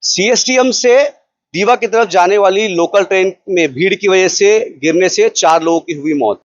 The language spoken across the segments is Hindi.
सीएसटीएम से दीवा की तरफ जाने वाली लोकल ट्रेन में भीड़ की वजह से गिरने से 4 लोगों की हुई मौत।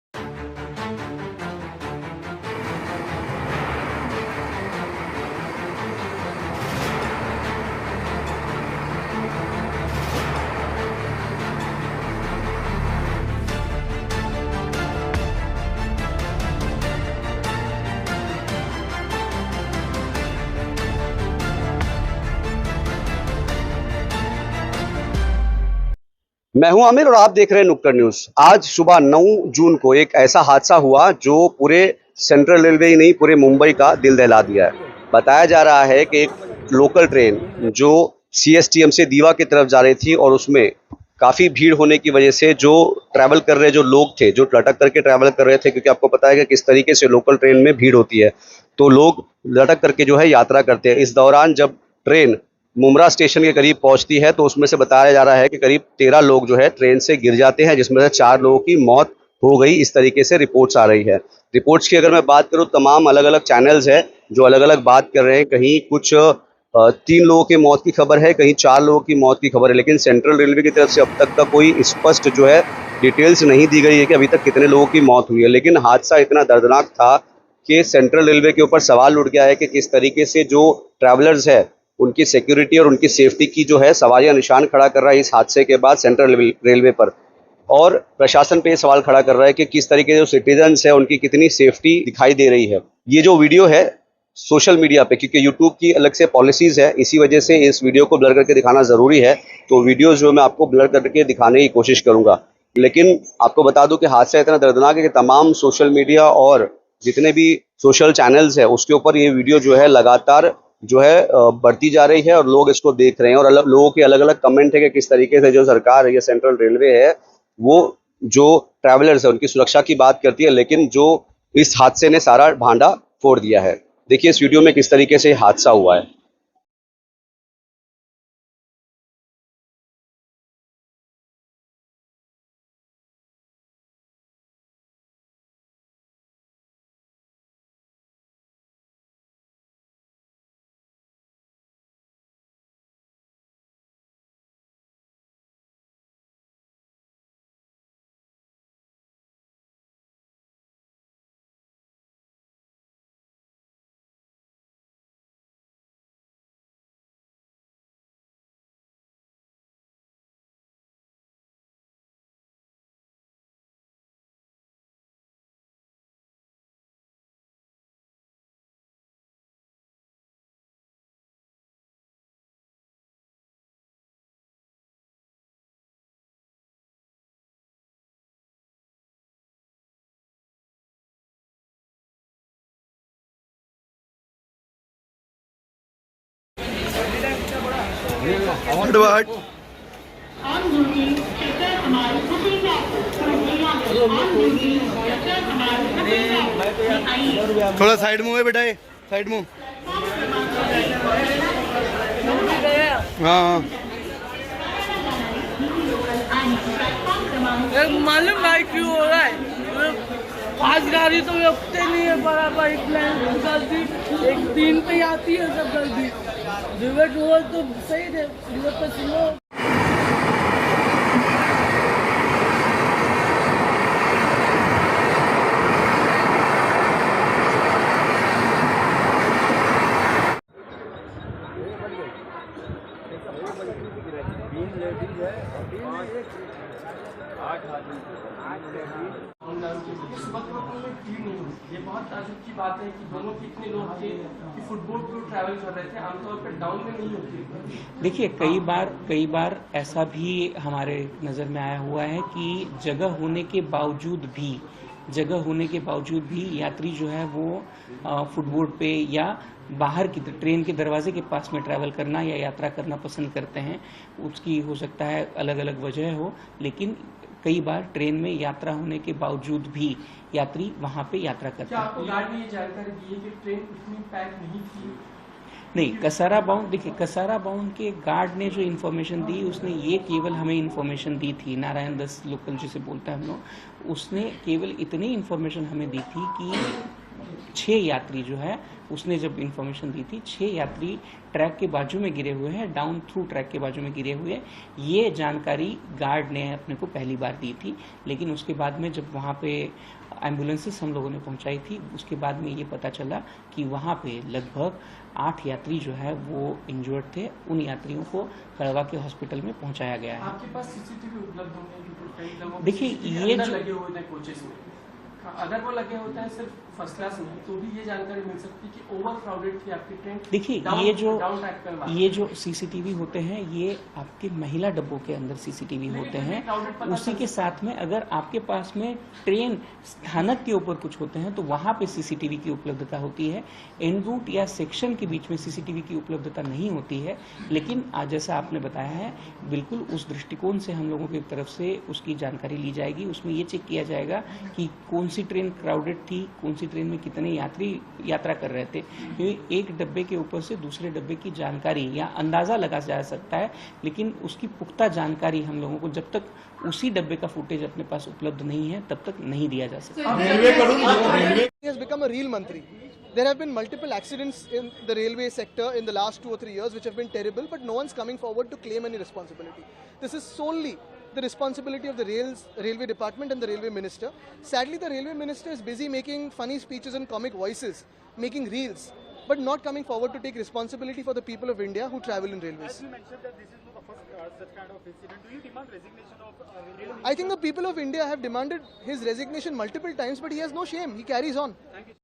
मैं हूं आमिर और आप देख रहे हैं नुक्कड़ न्यूज। आज सुबह 9 जून को एक ऐसा हादसा हुआ जो पूरे सेंट्रल रेलवे ही नहीं पूरे मुंबई का दिल दहला दिया है। बताया जा रहा है कि एक लोकल ट्रेन जो सीएसटीएम से दीवा की तरफ जा रही थी और उसमें काफी भीड़ होने की वजह से जो ट्रैवल कर रहे जो लोग थे, जो लटक करके ट्रैवल कर रहे थे, क्योंकि आपको पता है कि किस तरीके से लोकल ट्रेन में भीड़ होती है, तो लोग लटक करके जो है यात्रा करते हैं। इस दौरान जब ट्रेन मुमरा स्टेशन के करीब पहुंचती है तो उसमें से बताया जा रहा है कि करीब 13 लोग जो है ट्रेन से गिर जाते हैं, जिसमें से 4 लोगों की मौत हो गई। इस तरीके से रिपोर्ट्स आ रही है। रिपोर्ट्स की अगर मैं बात करूं, तमाम अलग अलग चैनल्स हैं जो अलग अलग बात कर रहे हैं। कहीं कुछ 3 लोगों की मौत की खबर है, कहीं 4 लोगों की मौत की खबर है, लेकिन सेंट्रल रेलवे की तरफ से अब तक का कोई स्पष्ट जो है डिटेल्स नहीं दी गई है कि अभी तक कितने लोगों की मौत हुई है। लेकिन हादसा इतना दर्दनाक था कि सेंट्रल रेलवे के ऊपर सवाल उठ गया है कि किस तरीके से जो ट्रैवलर्स है उनकी सिक्योरिटी और उनकी सेफ्टी की जो है सवालिया निशान खड़ा कर रहा है इस हादसे के बाद सेंट्रल रेलवे पर। और प्रशासन पे सवाल खड़ा कर रहा है कि किस तरीके से जो सिटीजन्स है उनकी कितनी सेफ्टी दिखाई दे रही है। ये जो वीडियो है सोशल मीडिया पे, क्योंकि यूट्यूब की अलग से पॉलिसीज है, इसी वजह से इस वीडियो को ब्लर करके दिखाना जरूरी है, तो वीडियो जो मैं आपको ब्लर करके दिखाने की कोशिश करूंगा। लेकिन आपको बता दूं कि हादसा इतना दर्दनाक है कि तमाम सोशल मीडिया और जितने भी सोशल चैनल्स है उसके ऊपर ये वीडियो जो है लगातार जो है बढ़ती जा रही है और लोग इसको देख रहे हैं। और लोगों के अलग अलग कमेंट है कि किस तरीके से जो सरकार है, ये सेंट्रल रेलवे है, वो जो ट्रैवलर्स है उनकी सुरक्षा की बात करती है, लेकिन जो इस हादसे ने सारा भांडा फोड़ दिया है। देखिए इस वीडियो में किस तरीके से हादसा हुआ है। थोड़ा साइड में हुए बेटा, ये साइड में। हाँ मालूम भाई क्यों हो रहा है? पांच गाड़ी तो रुकते नहीं है बराबर, जल्दी एक 3 पे आती है सब जल्दी। रिवर्ट हुआ तो सही है, रिवर्ट तो सुनो। ये बहुत ताजुब की बात है कि दोनों कितने लोग थे कि फुटबॉल पर ट्रैवल कर रहे थे, आमतौर पर डाउन में नहीं होती। देखिए कई बार ऐसा भी हमारे नज़र में आया हुआ है कि जगह होने के बावजूद भी यात्री जो है वो फुटबोर्ड पे या बाहर की ट्रेन के दरवाजे के पास में ट्रैवल करना या यात्रा करना पसंद करते हैं। उसकी हो सकता है अलग अलग वजह हो, लेकिन कई बार ट्रेन में यात्रा होने के बावजूद भी यात्री वहां पे यात्रा करते हैं। क्या आपको गार्ड ने ये जानकारी दी है कि ट्रेन उतनी पैक नहीं थी? नहीं, कसारा बाउंड के गार्ड ने जो इन्फॉर्मेशन दी, उसने ये केवल हमें इन्फॉर्मेशन दी थी, नारायण दस लोकल जिसे बोलते हैं हम लोग, उसने केवल इतनी इन्फॉर्मेशन हमें दी थी कि 6 यात्री जो है उसने जब इन्फॉर्मेशन दी थी 6 यात्री ट्रैक के बाजू में गिरे हुए हैं, डाउन थ्रू ट्रैक के बाजू में गिरे हुए हैं। ये जानकारी गार्ड ने अपने को पहली बार दी थी, लेकिन उसके बाद में जब वहाँ पे एम्बुलेंसेस हम लोगों ने पहुंचाई थी, उसके बाद में ये पता चला कि वहाँ पे लगभग 8 यात्री जो है वो इंजर्ड थे। उन यात्रियों को कड़वा के हॉस्पिटल में पहुंचाया गया है। आपके पास सीसीटीवी उपलब्ध होंगे? देखिए, ये जो लगे हुए थे कोचेस में, अगर वो लगे होते हैं सिर्फ फर्स्ट क्लास में, तो भी ये जानकारी मिल सकती है कि ओवर क्राउडेड थी आपकी ट्रेन। देखिए, ये जो सीसीटीवी होते हैं ये आपके महिला डब्बों के अंदर सीसीटीवी होते हैं। उसी के साथ में अगर आपके पास में ट्रेन स्थानक के ऊपर कुछ होते हैं तो वहां पे सीसीटीवी की उपलब्धता होती है। एन रूट या सेक्शन के बीच में सीसीटीवी की उपलब्धता नहीं होती है, लेकिन आज जैसा आपने बताया है बिल्कुल उस दृष्टिकोण से हम लोगों की तरफ से उसकी जानकारी ली जाएगी। उसमें ये चेक किया जाएगा कि कौन सी ट्रेन क्राउडेड थी, कौन सी ट्रेन में कितने यात्री यात्रा कर रहे थे, क्योंकि एक डब्बे के ऊपर से दूसरे डब्बे की जानकारी या अंदाजा लगा जा सकता है, लेकिन उसकी पुख्ता जानकारी हम लोगों को जब तक उसी डब्बे का फुटेज अपने पास उपलब्ध नहीं है तब तक नहीं दिया जा सकता। He has become a real mantri. There have been multiple accidents in the railway sector in the last 2 or 3 years which have been terrible, but no one's coming forward to claim any responsibility. This is solely the responsibility of the railway department and the railway minister. Sadly, the railway minister is busy making funny speeches and comic voices, making reels, but not coming forward to take responsibility for the people of India who travel in railways. As you mentioned that this is not the first such kind of incident, do you demand resignation of railway? I think the people of India have demanded his resignation multiple times, but he has no shame. He carries on. Thank you.